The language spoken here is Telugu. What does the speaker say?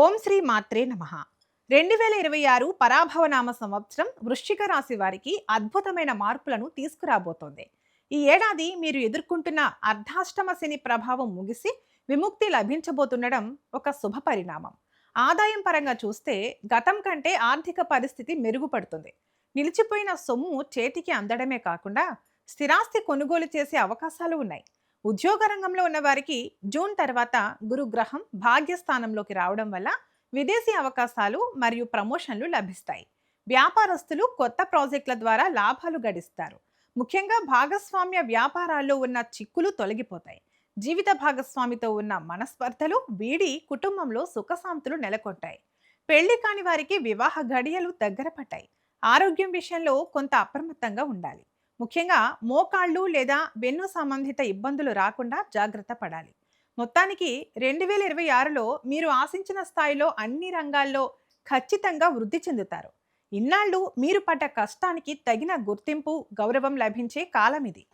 ఓం శ్రీ మాత్రే నమః. 2026 పరాభవనామ సంవత్సరం వృశ్చిక రాశి వారికి అద్భుతమైన మార్పులను తీసుకురాబోతోంది. ఈ ఏడాది మీరు ఎదుర్కొంటున్న అర్ధాష్టమ శని ప్రభావం ముగిసి విముక్తి లభించబోతుండడం ఒక శుభ పరిణామం. ఆదాయం పరంగా చూస్తే గతం కంటే ఆర్థిక పరిస్థితి మెరుగుపడుతుంది. నిలిచిపోయిన సొమ్ము చేతికి అందడమే కాకుండా స్థిరాస్తి కొనుగోలు చేసే అవకాశాలు ఉన్నాయి. ఉద్యోగ రంగంలో ఉన్న వారికి జూన్ తర్వాత గురుగ్రహం భాగ్యస్థానంలోకి రావడం వల్ల విదేశీ అవకాశాలు మరియు ప్రమోషన్లు లభిస్తాయి. వ్యాపారస్తులు కొత్త ప్రాజెక్టుల ద్వారా లాభాలు గడిస్తారు. ముఖ్యంగా భాగస్వామ్య వ్యాపారాల్లో ఉన్న చిక్కులు తొలగిపోతాయి. జీవిత భాగస్వామితో ఉన్న మనస్పర్ధలు వీడి కుటుంబంలో సుఖశాంతులు నెలకొంటాయి. పెళ్లి కాని వారికి వివాహ గడియలు దగ్గర పట్టాయి. ఆరోగ్యం విషయంలో కొంత అప్రమత్తంగా ఉండాలి. ముఖ్యంగా మోకాళ్ళు లేదా వెన్ను సంబంధిత ఇబ్బందులు రాకుండా జాగ్రత్త పడాలి. మొత్తానికి 2026లో మీరు ఆశించిన స్థాయిలో అన్ని రంగాల్లో ఖచ్చితంగా వృద్ధి చెందుతారు. ఇన్నాళ్ళు మీరు పడ్డ కష్టానికి తగిన గుర్తింపు, గౌరవం లభించే కాలం ఇది.